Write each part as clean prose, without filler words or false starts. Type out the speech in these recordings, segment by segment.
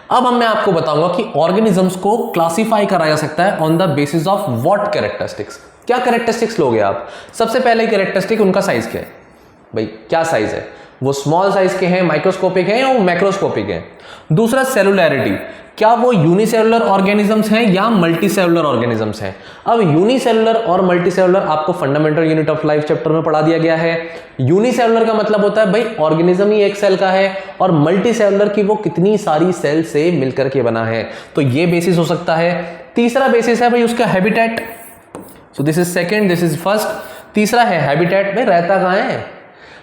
अब मैं आपको बताऊंगा कि ऑर्गेनिजम्स को क्लासिफाई करा जा सकता है on the basis of what characteristics. क्या कैरेक्टरिस्टिक्स लोगे आप? सबसे पहले कैरेक्टरिस्टिक उनका साइज क्या है भाई, क्या साइज है, वो स्मॉल साइज के हैं, माइक्रोस्कोपिक हैं या वो मैक्रोस्कोपिक हैं। दूसरा सेलुलैरिटी, क्या वो यूनिसेलुलर ऑर्गेनिजम्स हैं या मल्टीसेलुलर ऑर्गेनिजम्स हैं। अब यूनिसेलुलर और मल्टीसेलुलर आपको fundamental unit of life chapter में पढ़ा दिया गया है। यूनिसेलुलर का मतलब होता है भाई ऑर्गेनिज्म ही एक सेल का है, और मल्टीसेलुलर की वो कितनी सारी सेल से मिलकर के बना है, तो ये बेसिस हो सकता है। तीसरा बेसिस है भाई उसका habitat, so this is second, this is first. तीसरा है हैबिटेट, भाई रहता कहाँ है,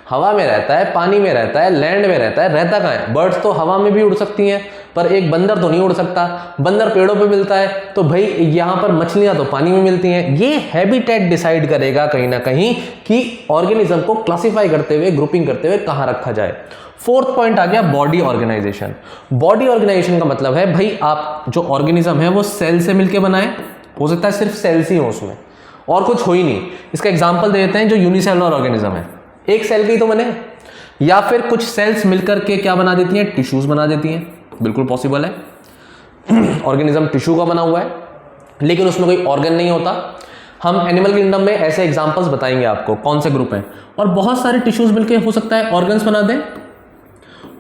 हवा में रहता है, पानी में रहता है, लैंड में रहता है, रहता कहाँ है। बर्ड्स तो हवा में भी उड़ सकती हैं, पर एक बंदर तो नहीं उड़ सकता, बंदर पेड़ों पे मिलता है, तो भाई यहाँ पर मछलियां तो पानी में मिलती हैं। ये हैबिटेट डिसाइड करेगा कहीं ना कहीं कि ऑर्गेनिज्म को क्लासिफाई करते हुए, ग्रुपिंग करते हुए कहाँ रखा जाए। फोर्थ पॉइंट आ गया बॉडी ऑर्गेनाइजेशन। बॉडी ऑर्गेनाइजेशन का मतलब है भाई आप जो ऑर्गेनिज्म है वो सेल से मिलकर बनाए, हो सकता है सिर्फ सेल्स ही हो उसमें और कुछ हो ही नहीं। इसका एग्जाम्पल दे देते हैं, जो यूनिसेलुलर ऑर्गेनिज्म है एक सेल की तो बने, या फिर कुछ सेल्स मिलकर के क्या बना देती हैं, टिश्यूज बना देती हैं, बिल्कुल पॉसिबल है। ऑर्गेनिज्म टिश्यू का बना हुआ है लेकिन उसमें कोई ऑर्गन नहीं होता। हम एनिमल किंगडम में ऐसे एग्जांपल्स बताएंगे आपको कौन से ग्रुप हैं, और बहुत सारे टिश्यूज मिलकर हो सकता है ऑर्गन्स बना दें,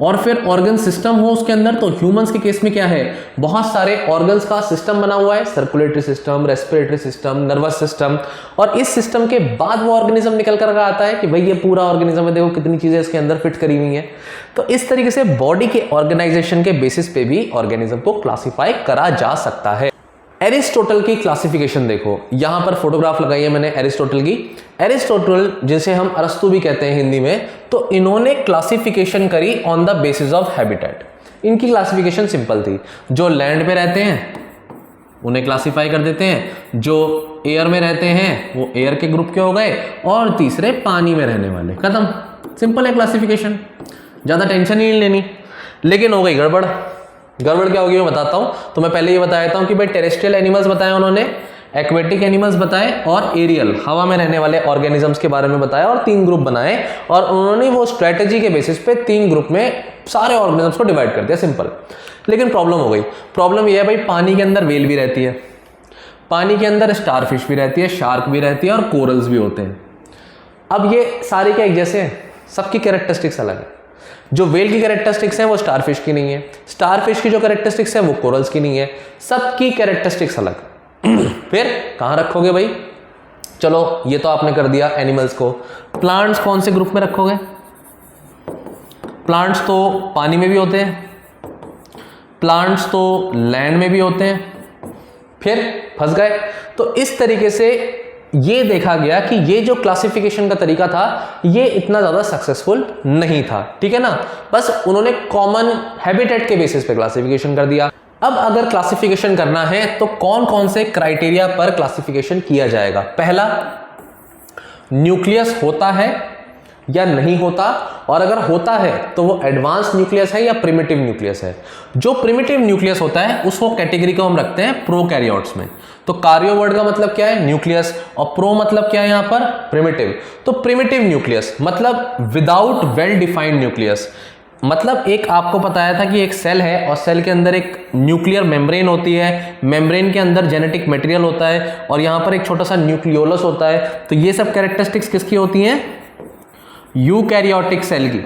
और फिर ऑर्गन सिस्टम हो उसके अंदर। तो ह्यूमंस के केस में क्या है, बहुत सारे ऑर्गन्स का सिस्टम बना हुआ है, circulatory system, respiratory system, nervous system, और इस सिस्टम के बाद वो ऑर्गेनिज्म निकल कर आता है कि भाई ये पूरा ऑर्गेनिज्म है, देखो कितनी चीजें इसके अंदर फिट करी हुई हैं। तो इस तरीके से बॉडी के ऑर्गेनाइजेशन के बेसिस पे भी ऑर्गेनिज्म को क्लासिफाई करा जा सकता है। एरिस्टोटल की क्लासिफिकेशन देखो, यहां पर फोटोग्राफ लगाई है मैंने एरिस्टोटल की। एरिस्टोटल जिसे हम अरस्तु भी कहते हैं हिंदी में, तो इन्होंने क्लासिफिकेशन करी on the basis of habitat. इनकी क्लासिफिकेशन सिंपल थी, जो लैंड पे रहते हैं उन्हें क्लासिफाई कर देते हैं, जो एयर में रहते हैं वो एयर के ग्रुप के हो गए, और तीसरे पानी में रहने वाले, खत्म। सिंपल है क्लासिफिकेशन, ज्यादा टेंशन ही नहीं लेनी। लेकिन हो गई गड़बड़। गड़बड़ क्या होगी मैं बताता हूं। तो मैं पहले ये बताया था कि भाई टेरेस्ट्रियल एनिमल्स बताए उन्होंने, एक्वेटिक एनिमल्स बताए, और एरियल हवा में रहने वाले ऑर्गेनिजम्स के बारे में बताया, और 3 ग्रुप बनाए। और उन्होंने वो स्ट्रेटेजी के बेसिस पे 3 ग्रुप में सारे ऑर्गेनिजम्स को डिवाइड कर दिया, सिंपल। लेकिन प्रॉब्लम हो गई। प्रॉब्लम ये है भाई पानी के अंदर व्हेल भी रहती है, पानी के अंदर स्टारफिश भी रहती है, शार्क भी रहती है, और कोरल्स भी होते हैं। अब ये सारे क्या एक जैसे हैं, सबकी कैरेक्टरिस्टिक्स अलग है। जो व्हेल की कैरेक्टरिस्टिक्स हैं वो स्टारफिश की नहीं है, स्टारफिश की जो कैरेक्टरिस्टिक्स है वो कोरल्स की नहीं है, सबकी कैरेक्टरिस्टिक्स अलग। फिर कहां रखोगे भाई? चलो ये तो आपने कर दिया एनिमल्स को। प्लांट्स कौन से ग्रुप में रखोगे? प्लांट्स तो पानी में भी होते हैं, प्लांट्स तो लैंड में भी होते हैं, फिर फंस गए। तो इस तरीके से ये देखा गया कि ये जो क्लासिफिकेशन का तरीका था ये इतना ज्यादा सक्सेसफुल नहीं था, ठीक है ना। बस उन्होंने कॉमन हैबिटेट के बेसिस पे क्लासिफिकेशन कर दिया। अब अगर क्लासिफिकेशन करना है तो कौन कौन से क्राइटेरिया पर क्लासिफिकेशन किया जाएगा? पहला, न्यूक्लियस होता है या नहीं होता, और अगर होता है तो वो एडवांस न्यूक्लियस है या प्रिमिटिव न्यूक्लियस है। जो प्रिमिटिव न्यूक्लियस होता है उसको कैटेगरी को हम रखते हैं प्रोकैरियोट्स में। तो कार्यो वर्ड का मतलब क्या है? न्यूक्लियस, और प्रो मतलब क्या है यहां पर? प्रिमिटिव। तो प्रिमिटिव न्यूक्लियस मतलब विदाउट वेल डिफाइंड न्यूक्लियस, मतलब एक आपको बताया था कि एक सेल है और सेल के अंदर एक न्यूक्लियर मेम्ब्रेन होती है, मेम्ब्रेन के अंदर जेनेटिक मटेरियल होता है, और यहां पर एक छोटा सा न्यूक्लियोलस होता है। तो ये सब कैरेक्टरिस्टिक्स किसकी होती हैं? यूकैरियोटिक सेल की।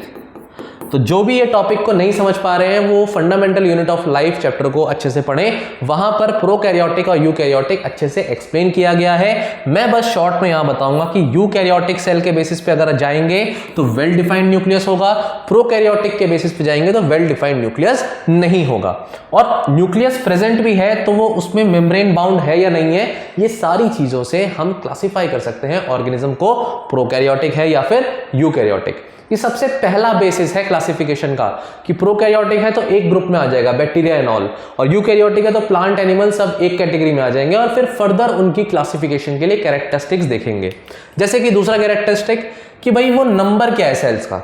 तो जो भी ये टॉपिक को नहीं समझ पा रहे हैं वो fundamental unit of life chapter को अच्छे से पढ़ें, वहां पर प्रोकैरियोटिक और यूकैरियोटिक अच्छे से एक्सप्लेन किया गया है। मैं बस शॉर्ट में यहां बताऊंगा कि यूकैरियोटिक सेल के बेसिस पे अगर जाएंगे तो वेल डिफाइंड न्यूक्लियस होगा, प्रोकैरियोटिक के बेसिस पे जाएंगे तो वेल डिफाइंड न्यूक्लियस नहीं होगा। और न्यूक्लियस प्रेजेंट भी है तो वो उसमें मेम्ब्रेन बाउंड है या नहीं है, ये सारी चीजों से हम क्लासिफाई कर सकते हैं ऑर्गेनिज्म को प्रोकैरियोटिक है या फिर यूकैरियोटिक। ये सबसे पहला बेसिस है क्लासिफिकेशन का कि प्रोकैरियोटिक है तो एक ग्रुप में आ जाएगा बैक्टीरिया एंड ऑल, और यूकैरियोटिक है तो प्लांट एनिमल सब एक कैटेगरी में आ जाएंगे। और फिर फर्दर उनकी क्लासिफिकेशन के लिए कैरेक्टरिस्टिक्स देखेंगे। जैसे कि दूसरा कैरेक्टरिस्टिक कि भाई वो नंबर क्या है सेल्स का,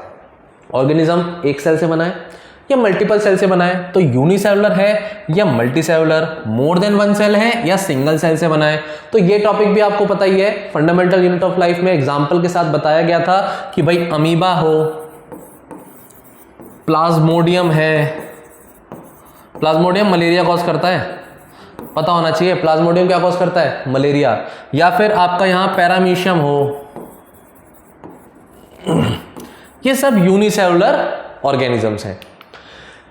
ऑर्गेनिज्म एक सेल से बना है या मल्टीपल सेल से बना है, तो यूनिसेलुलर है या multicellular, more than one cell है या सिंगल सेल से बना है। तो ये टॉपिक भी आपको पता ही है, फंडामेंटल यूनिट ऑफ लाइफ में एग्जांपल के साथ बताया गया था कि भाई अमीबा हो, प्लाज्मोडियम है, प्लाज्मोडियम मलेरिया कॉज करता है, पता होना चाहिए। प्लाज्मोडियम क्या कॉज करता है? मलेरिया। या फिर आपका यहां पैरामीशियम हो, ये सब यूनिसेलुलर ऑर्गेनिजम्स हैं।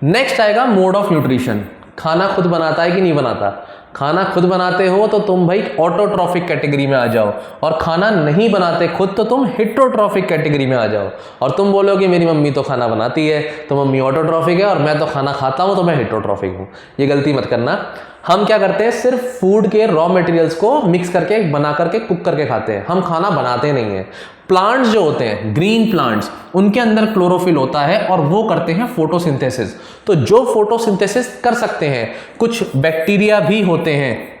नेक्स्ट आएगा मोड ऑफ न्यूट्रिशन। खाना खुद बनाता है कि नहीं बनाता? खाना खुद बनाते हो तो तुम भाई ऑटोट्रॉफिक कैटेगरी में आ जाओ, और खाना नहीं बनाते खुद तो तुम हिट्रोट्रॉफिक कैटेगरी में आ जाओ। और तुम बोलोगे मेरी मम्मी तो खाना बनाती है तो मम्मी ऑटोट्रॉफिक है, और मैं तो खाना खाता हूं तो मैं हिट्रोट्रॉफिक हूं। ये गलती मत करना। हम क्या करते हैं, सिर्फ फूड के रॉ मटेरियल्स को मिक्स करके बना करके कुक करके खाते हैं, हम खाना बनाते नहीं हैं। प्लांट्स जो होते हैं, ग्रीन प्लांट्स, उनके अंदर क्लोरोफिल होता है और वो करते हैं फोटोसिंथेसिस। तो जो फोटोसिंथेसिस कर सकते हैं, कुछ बैक्टीरिया भी होते हैं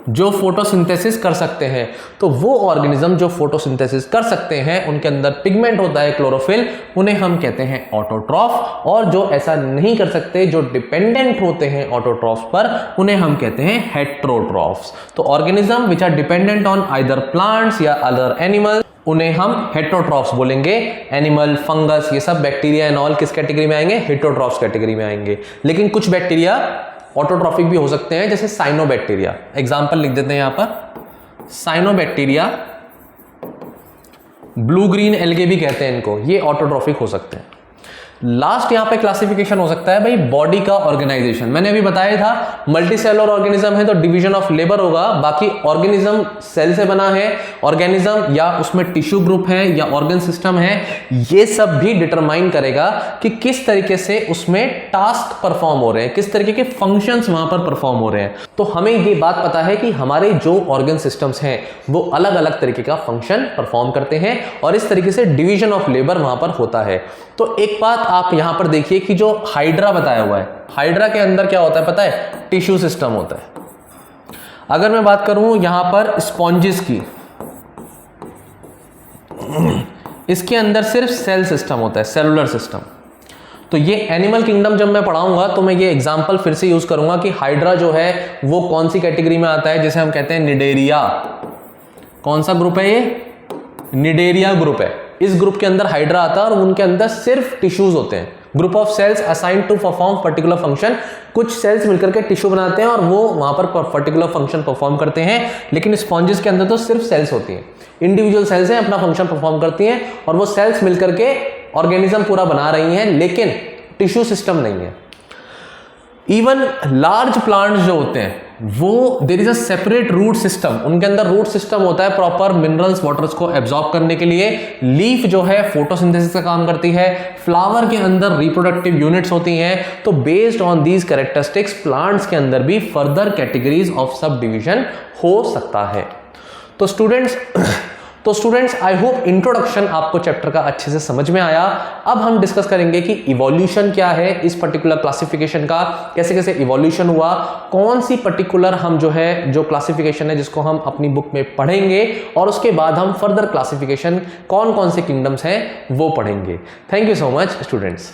जो फोटोसिंथेसिस कर सकते हैं। तो वो ऑर्गेनिज्म जो फोटोसिंथेसिस कर सकते हैं, उनके अंदर पिगमेंट होता है क्लोरोफिल, उन्हें हम कहते हैं ऑटोट्रॉफ। और जो ऐसा नहीं कर सकते, जो डिपेंडेंट होते हैं ऑटोट्रॉफ्स पर, उन्हें हम कहते हैं हेट्रोट्रॉफ्स। तो organism which are dependent on either plants या अदर एनिमल, उन्हें हम हेट्रोट्रॉफ्स बोलेंगे। एनिमल, फंगस, ये सब बैक्टीरिया एंड ऑल किस कैटेगरी में आएंगे? हेट्रोट्रॉफ्स कैटेगरी में आएंगे। लेकिन कुछ बैक्टीरिया ऑटोट्रॉफिक भी हो सकते हैं, जैसे साइनोबैक्टीरिया। एग्जांपल लिख देते हैं यहां पर, साइनोबैक्टीरिया, ब्लू ग्रीन एल्गे भी कहते हैं इनको, ये ऑटोट्रॉफिक हो सकते हैं। लास्ट यहां पे क्लासिफिकेशन हो सकता है भाई बॉडी का ऑर्गेनाइजेशन। मैंने अभी बताया था मल्टीसेलुलर ऑर्गेनिज्म है तो डिवीजन ऑफ लेबर होगा। बाकी ऑर्गेनिज्म सेल से बना है, ऑर्गेनिज्म या उसमें टिश्यू ग्रुप है या ऑर्गन सिस्टम है, ये सब भी डिटरमाइन करेगा कि किस तरीके से उसमें टास्क परफॉर्म हो रहे हैं, किस तरीके के फंक्शंस वहां पर परफॉर्म हो रहे हैं। तो हमें ये बात पता है कि हमारे जो ऑर्गन सिस्टम्स हैं वो अलग अलग तरीके का फंक्शन परफॉर्म करते हैं, और इस तरीके से डिवीजन ऑफ लेबर वहां पर होता है। तो एक बात आप यहां पर देखिए कि जो हाइड्रा बताया हुआ है, हाइड्रा के अंदर क्या होता है पता है? टिश्यू सिस्टम होता है। अगर मैं बात करूं यहां पर स्पॉन्जिस की, इसके अंदर सिर्फ सेल सिस्टम होता है, सेलुलर सिस्टम। तो ये एनिमल किंगडम जब मैं पढ़ाऊंगा तो मैं ये एग्जांपल फिर से यूज करूंगा कि हाइड्रा जो है वो कौन सी कैटेगरी में आता है, जैसे हम कहते हैं निडेरिया। कौन सा ग्रुप है ये? निडेरिया ग्रुप है। इस ग्रुप के अंदर हाइड्रा आता है और उनके अंदर सिर्फ टिश्यूज होते हैं। Group of cells assigned to perform particular function. कुछ सेल्स मिलकर के टिश्यू बनाते हैं और वो वहां पर पर्टिकुलर फंक्शन परफॉर्म करते हैं। लेकिन स्पॉन्जेस के अंदर तो सिर्फ सेल्स होती हैं, इंडिविजुअल सेल्स हैं, अपना फंक्शन परफॉर्म करती हैं, और वो सेल्स मिलकर के ऑर्गेनिज्म पूरा बना रही हैं, लेकिन टिश्यू सिस्टम नहीं है। इवन लार्ज प्लांट्स जो होते हैं वो there is a separate root system, उनके अंदर रूट सिस्टम होता है प्रॉपर मिनरल्स वाटर्स को एब्जॉर्ब करने के लिए। लीफ जो है फोटोसिंथेसिस का काम करती है। फ्लावर के अंदर रिप्रोडक्टिव यूनिट्स होती हैं। तो based on these characteristics plants के अंदर भी further categories of sub division हो सकता है। तो स्टूडेंट्स आई होप इंट्रोडक्शन आपको चैप्टर का अच्छे से समझ में आया। अब हम डिस्कस करेंगे कि इवोल्यूशन क्या है इस पर्टिकुलर क्लासिफिकेशन का, कैसे कैसे इवोल्यूशन हुआ, कौन सी पर्टिकुलर हम जो क्लासिफिकेशन है जिसको हम अपनी बुक में पढ़ेंगे, और उसके बाद हम फर्दर क्लासिफिकेशन कौन कौन से किंगडम्स हैं वो पढ़ेंगे। Thank you so much students.